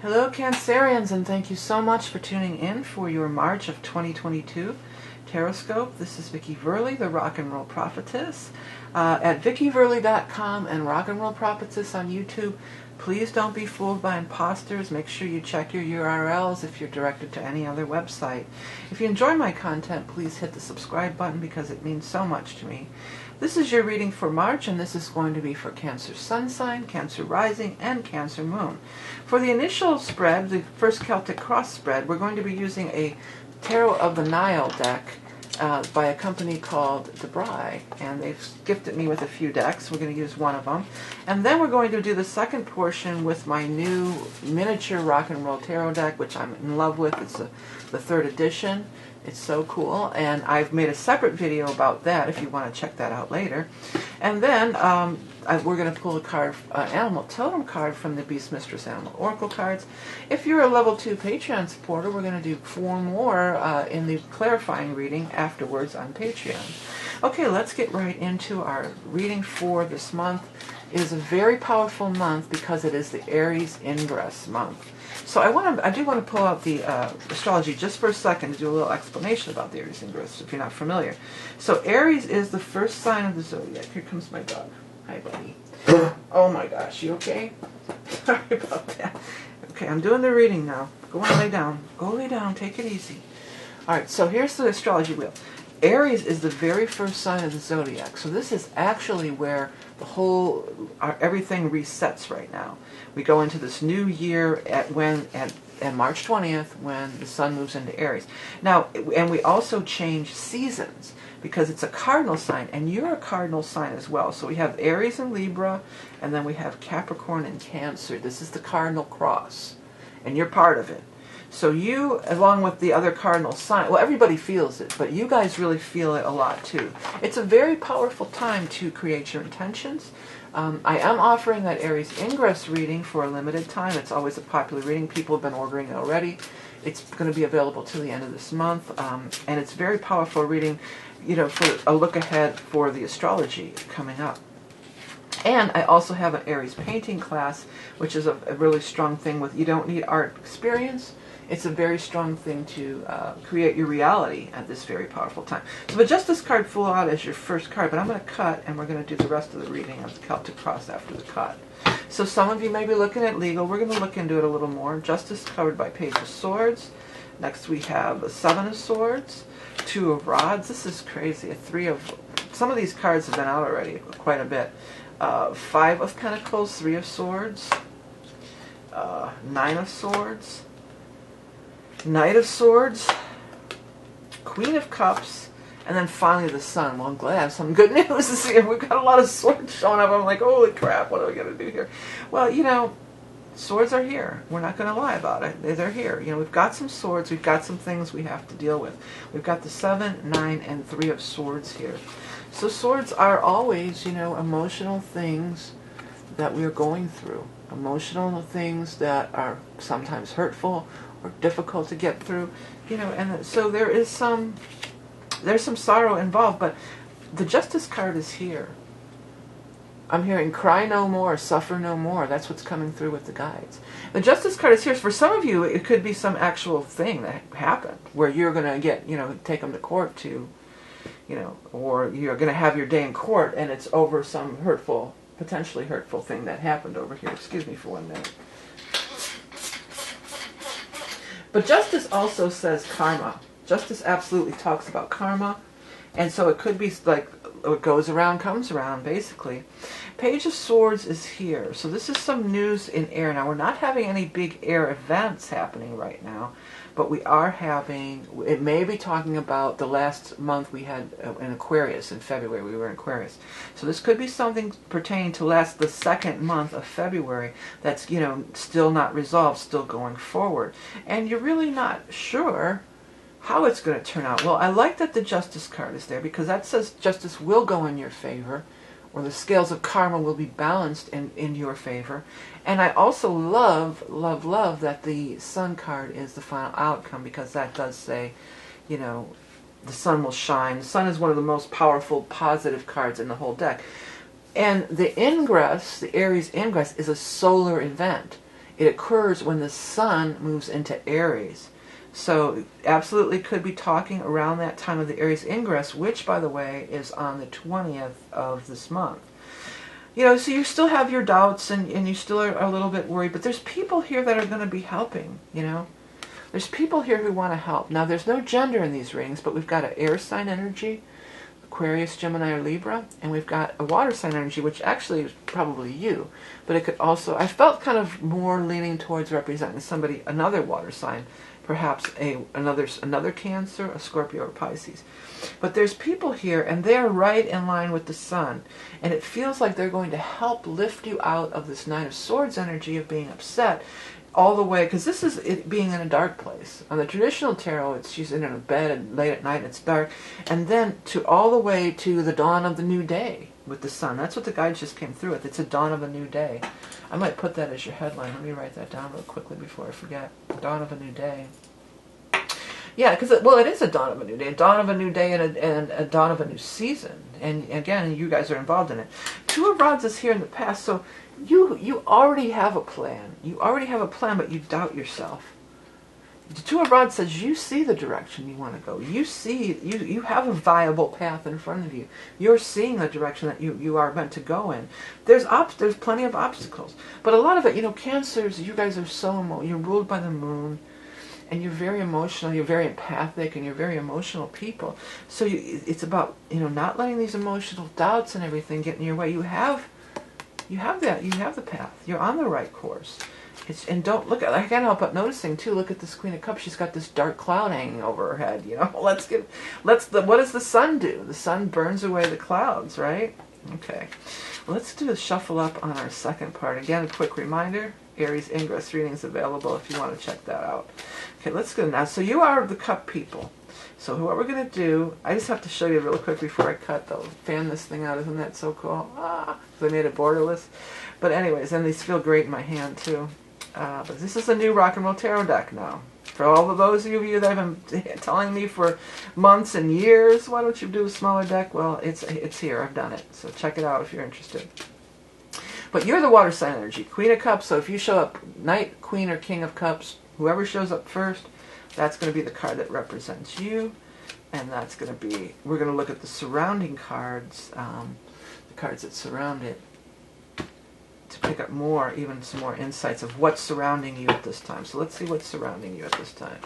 Hello Cancerians, and thank you so much for tuning in for your March of 2022 Taroscope. This is Vickie Verlie, the Rock and Roll Prophetess, at vickieverlie.com and Rock and Roll Prophetess on YouTube. Please don't be fooled by imposters. Make sure you check your URLs if you're directed to any other website. If you enjoy my content, please hit the subscribe button because it means so much to me. This is your reading for March, and this is going to be for Cancer Sun sign, Cancer Rising, and Cancer Moon. For the initial spread, the first Celtic Cross spread, we're going to be using a Tarot of the Nile deck by a company called Debray, and they've gifted me with a few decks. We're going to use one of them. And then we're going to do the second portion with my new miniature rock and roll tarot deck, which I'm in love with. It's the third edition. It's so cool, and I've made a separate video about that if you want to check that out later. And then we're going to pull a card, animal totem card from the Beast Mistress Animal Oracle cards. If you're a level 2 Patreon supporter, we're going to do 4 more in the clarifying reading afterwards on Patreon. Okay, let's get right into our reading for this month. It is a very powerful month because it is the Aries Ingress month. So I do want to pull out the astrology just for a second to do a little explanation about the Aries Ingress if you're not familiar. So Aries is the first sign of the zodiac. Here comes my dog. Hi, buddy. Oh my gosh, you okay? Sorry about that. Okay, I'm doing the reading now. Go and lay down. Go lay down. Take it easy. All right, so here's the astrology wheel. Aries is the very first sign of the zodiac. So this is actually where the whole everything resets right now. We go into this new year at March 20th when the sun moves into Aries. Now, and we also change seasons because it's a cardinal sign, and you're a cardinal sign as well. So we have Aries and Libra, and then we have Capricorn and Cancer. This is the cardinal cross, and you're part of it. So you, along with the other cardinal sign, well, everybody feels it, but you guys really feel it a lot too. It's a very powerful time to create your intentions. I am offering that Aries Ingress reading for a limited time. It's always a popular reading. People have been ordering it already. It's going to be available till the end of this month, and it's a very powerful reading, you know, for a look ahead for the astrology coming up. And I also have an Aries painting class, which is a really strong thing with, you don't need art experience. It's a very strong thing to create your reality at this very powerful time. So the Justice card flew out as your first card, but I'm going to cut, and we're going to do the rest of the reading of the Celtic Cross after the cut. So some of you may be looking at legal. We're going to look into it a little more. Justice covered by Page of Swords. Next we have a 7 of Swords, 2 of Rods. This is crazy. A 3 of... Some of these cards have been out already quite a bit. 5 of Pentacles, 3 of Swords, 9 of Swords, Knight of Swords, Queen of Cups, and then finally the Sun. Well, I'm glad I have some good news this year. We've got a lot of swords showing up. I'm like, holy crap, what are we going to do here? Well, you know, swords are here. We're not going to lie about it. They're here. You know, we've got some swords. We've got some things we have to deal with. We've got the 7, 9, and 3 of Swords here. So swords are always, you know, emotional things that we're going through. Emotional things that are sometimes hurtful or difficult to get through, you know, and so there's some sorrow involved, but the Justice card is here. I'm hearing cry no more, suffer no more. That's what's coming through with the guides. The Justice card is here. For some of you, it could be some actual thing that happened where you're going to get, you know, take them to court to, you know, or you're going to have your day in court and it's over some hurtful, potentially hurtful thing that happened over here. Excuse me for 1 minute. But Justice also says karma. Justice absolutely talks about karma. And so it could be like what goes around comes around, basically. Page of Swords is here. So this is some news in air. Now, we're not having any big air events happening right now, but we are having, it may be talking about the last month we had in Aquarius. In February, we were in Aquarius. So this could be something pertaining to the second month of February that's, you know, still not resolved, still going forward. And you're really not sure how it's going to turn out. Well, I like that the Justice card is there because that says justice will go in your favor, or the scales of karma will be balanced in your favor. And I also love that the Sun card is the final outcome, because that does say, you know, the sun will shine. The sun is one of the most powerful positive cards in the whole deck. And the Ingress, the Aries Ingress, is a solar event. it occurs when the sun moves into Aries. So absolutely could be talking around that time of the Aries ingress, which, by the way, is on the 20th of this month. You know, so you still have your doubts and you still are a little bit worried, but there's people here that are going to be helping, you know. There's people here who want to help. Now, there's no gender in these readings, but we've got an air sign energy, Aquarius, Gemini, or Libra, and we've got a water sign energy, which actually is probably you, but it could also, I felt kind of more leaning towards representing somebody, another water sign, perhaps another Cancer, a Scorpio, or Pisces. But there's people here, and they're right in line with the sun, and it feels like they're going to help lift you out of this Nine of Swords energy of being upset, all the way, because this is it being in a dark place. On the traditional tarot, it's she's in a bed and late at night and it's dark, and then to all the way to the dawn of the new day with the sun. That's what the guides just came through with. It's a dawn of a new day. I might put that as your headline. Let me write that down real quickly before I forget. Dawn of a new day. Yeah, because, well, it is a dawn of a new day. A dawn of a new day and a dawn of a new season. And again, you guys are involved in it. Two of Rods is here in the past, so you already have a plan. You already have a plan, but you doubt yourself. The Two of Rods says you see the direction you want to go. You see, you have a viable path in front of you. You're seeing the direction that you are meant to go in. There's plenty of obstacles. But a lot of it, you know, Cancers, you guys are so you're ruled by the moon. And you're very emotional, you're very empathic, and you're very emotional people. So it's about, you know, not letting these emotional doubts and everything get in your way. You have the path. You're on the right course. And don't look at, I can't help but noticing too, look at this Queen of Cups, she's got this dark cloud hanging over her head, you know. What does the sun do? The sun burns away the clouds, right? Okay. Well, let's do a shuffle up on our second part. Again, a quick reminder, Aries Ingress readings available if you want to check that out. Okay, let's go now. So you are the cup people. So what we're going to do, I just have to show you real quick before I cut, though. Fan this thing out. Isn't that so cool? Because I made it borderless. But anyways, and these feel great in my hand, too. But this is a new Rock and Roll Tarot deck now. For all of those of you that have been telling me for months and years, why don't you do a smaller deck? Well, it's here. I've done it. So check it out if you're interested. But you're the water sign energy, Queen of Cups. So if you show up Knight, Queen, or King of Cups, whoever shows up first, that's going to be the card that represents you. And that's going to be, we're going to look at the surrounding cards, the cards that surround it, to pick up some more insights of what's surrounding you at this time. So let's see what's surrounding you at this time.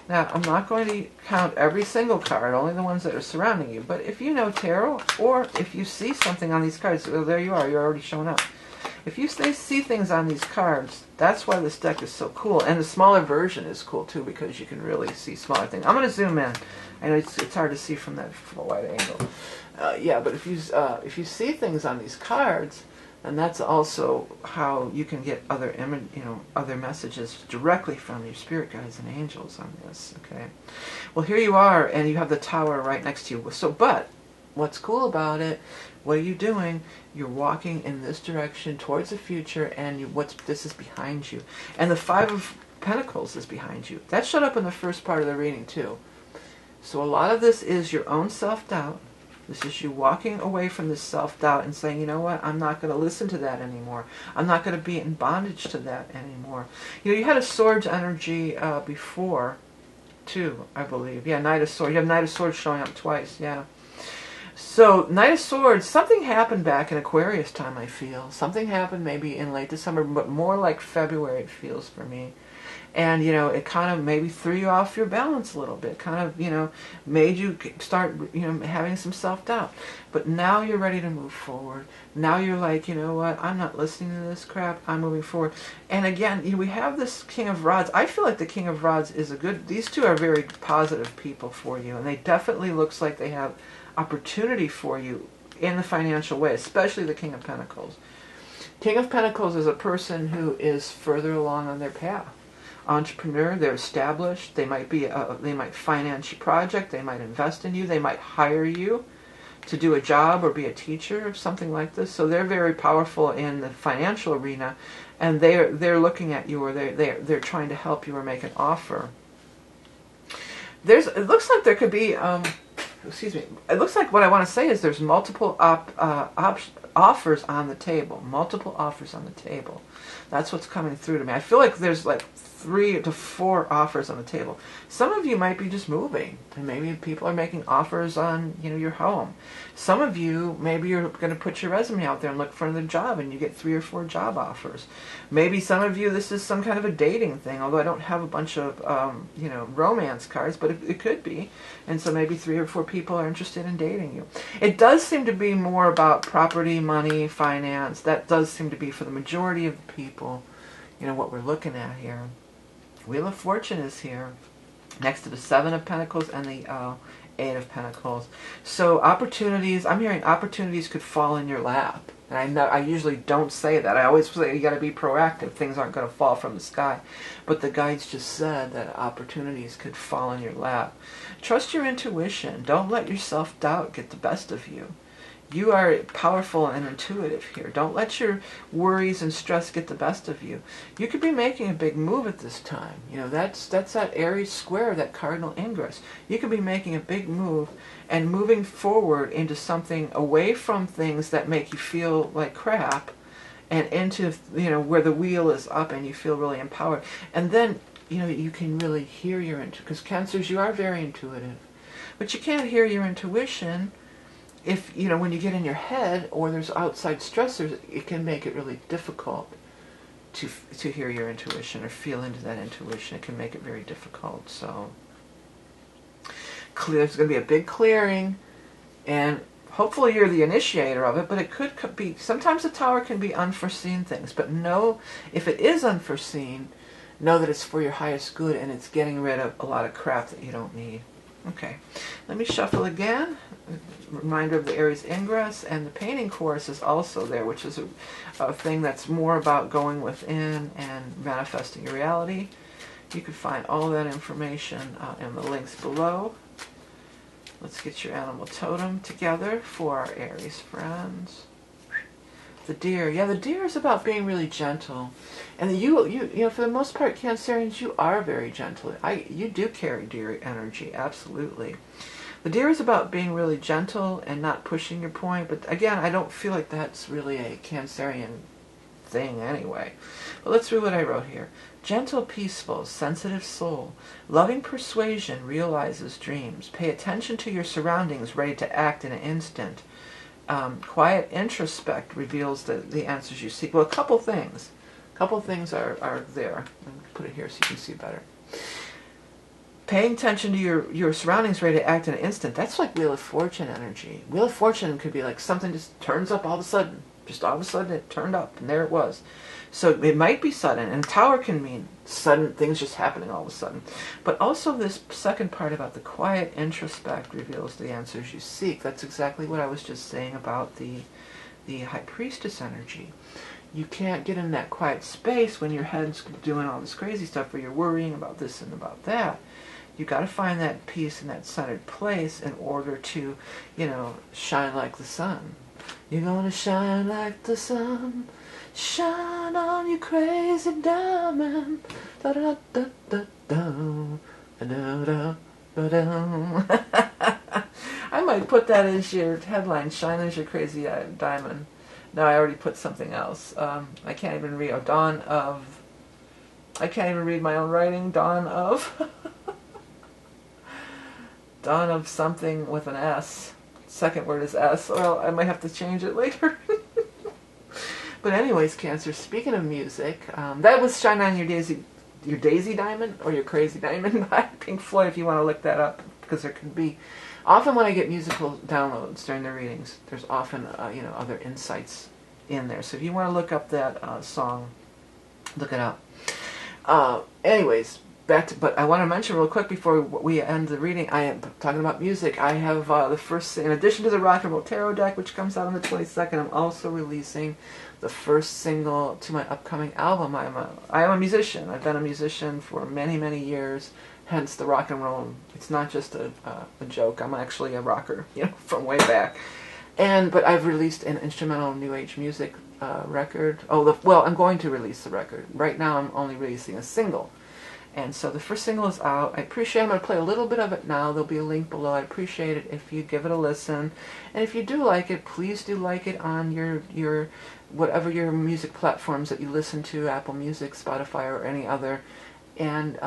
Now, I'm not going to count every single card, only the ones that are surrounding you. But if you know tarot, or if you see something on these cards, well, there you are, you're already showing up. If you see things on these cards, that's why this deck is so cool. And the smaller version is cool, too, because you can really see smaller things. I'm going to zoom in. I know it's hard to see from that wide angle. Yeah, but if you see things on these cards, and that's also how you can get other messages directly from your spirit guides and angels on this. Okay, well, here you are, and you have the tower right next to you. So, but what's cool about it? What are you doing? You're walking in this direction towards the future, and this is behind you, and the Five of Pentacles is behind you. That showed up in the first part of the reading too. So a lot of this is your own self-doubt. This is you walking away from this self-doubt and saying, you know what, I'm not going to listen to that anymore. I'm not going to be in bondage to that anymore. You know, you had a Swords energy before, too, I believe. Yeah, Knight of Swords. You have Knight of Swords showing up twice, yeah. So, Knight of Swords, something happened back in Aquarius time, I feel. Something happened maybe in late December, but more like February it feels for me. And, you know, it kind of maybe threw you off your balance a little bit. Kind of, you know, made you start, you know, having some self-doubt. But now you're ready to move forward. Now you're like, you know what, I'm not listening to this crap. I'm moving forward. And again, you know, we have this King of Rods. I feel like the King of Rods is these two are very positive people for you. And they definitely looks like they have opportunity for you in the financial way, especially the King of Pentacles. King of Pentacles is a person who is further along on their path. Entrepreneur, they're established, they might finance your project, they might invest in you, they might hire you to do a job or be a teacher or something like this. So they're very powerful in the financial arena, and they're looking at you, or they're trying to help you or make an offer. It looks like there could be excuse me, it looks like what I want to say is there's multiple offers on the table. Multiple offers on the table. That's what's coming through to me. I feel like there's like 3 to 4 offers on the table. Some of you might be just moving, and maybe people are making offers on, you know, your home. Some of you, maybe you're going to put your resume out there and look for another job, and you get 3 or 4 job offers. Maybe some of you, this is some kind of a dating thing, although I don't have a bunch of, you know, romance cards, but it could be. And so maybe 3 or 4 people are interested in dating you. It does seem to be more about property, money, finance. That does seem to be for the majority of the people, you know, what we're looking at here. Wheel of Fortune is here, next to the 7 of Pentacles and the 8 of Pentacles. So opportunities, I'm hearing opportunities could fall in your lap. And I usually don't say that. I always say you got to be proactive. Things aren't going to fall from the sky. But the guides just said that opportunities could fall in your lap. Trust your intuition. Don't let your self-doubt get the best of you. You are powerful and intuitive here. Don't let your worries and stress get the best of you. You could be making a big move at this time. You know, that's that Aries square, that cardinal ingress. You could be making a big move and moving forward into something away from things that make you feel like crap and into, you know, where the wheel is up and you feel really empowered. And then, you know, you can really hear your intuition. Because Cancers, you are very intuitive. But you can't hear your intuition if, you know, when you get in your head or there's outside stressors, it can make it really difficult to hear your intuition or feel into that intuition. It can make it very difficult. So there's going to be a big clearing, and hopefully you're the initiator of it, but it could be, sometimes the Tower can be unforeseen things, but know, if it is unforeseen, know that it's for your highest good and it's getting rid of a lot of crap that you don't need. Okay, let me shuffle again. Reminder of the Aries Ingress, and the painting course is also there, which is a thing that's more about going within and manifesting your reality. You can find all that information in the links below. Let's get your animal totem together for our Aries friends. The deer. Yeah, the deer is about being really gentle. And you know, for the most part, Cancerians, you are very gentle. You do carry deer energy, absolutely. The deer is about being really gentle and not pushing your point. But again, I don't feel like that's really a Cancerian thing anyway. But let's read what I wrote here. Gentle, peaceful, sensitive soul. Loving persuasion realizes dreams. Pay attention to your surroundings, ready to act in an instant. Quiet introspect reveals the answers you seek. Well, a couple things. Are there. Let me put it here so you can see better. Paying attention to your surroundings, ready to act in an instant. That's like Wheel of Fortune energy. Wheel of Fortune could be like something just turns up all of a sudden. Just all of a sudden it turned up, and there it was. So it might be sudden, and Tower can mean sudden things just happening all of a sudden. But also this second part about the quiet introspect reveals the answers you seek. That's exactly what I was just saying about the High Priestess energy. You can't get in that quiet space when your head's doing all this crazy stuff where you're worrying about this and about that. You got to find that peace in that centered place in order to, you know, shine like the sun. You're gonna shine like the sun. Shine on, you crazy diamond. Da da da da da da da da da. I might put that as your headline. Shine as your crazy diamond. No, I already put something else. I can't even read. I can't even read my own writing. Dawn of something with an S. Second word is S. Well, I might have to change it later. But anyways, Cancer, speaking of music, that was Shine On Your Daisy Diamond, or Your Crazy Diamond by Pink Floyd, if you want to look that up, because there can be, often when I get musical downloads during the readings, there's often, you know, other insights in there. So if you want to look up that song, look it up. Anyways, but I want to mention real quick before we end the reading, I am talking about music. I have the first, in addition to the Rock and Roll Tarot deck, which comes out on the 22nd, I'm also releasing the first single to my upcoming album. I am a musician. I've been a musician for many, many years, hence the rock and roll. It's not just a joke. I'm actually a rocker, you know, from way back. But I've released an instrumental New Age music record. Well, I'm going to release the record. Right now I'm only releasing a single. And so the first single is out. I appreciate, I'm going to play a little bit of it now. There'll be a link below. I'd appreciate it if you give it a listen. And if you do like it, please do like it on your whatever your music platforms that you listen to, Apple Music, Spotify, or any other. And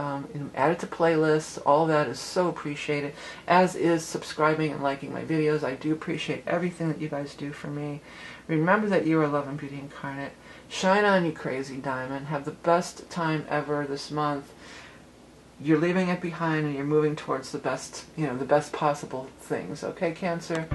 add it to playlists. All that is so appreciated, as is subscribing and liking my videos. I do appreciate everything that you guys do for me. Remember that you are love and beauty incarnate. Shine on, you crazy diamond. Have the best time ever this month. You're leaving it behind and you're moving towards the best, the best possible things. Okay, Cancer?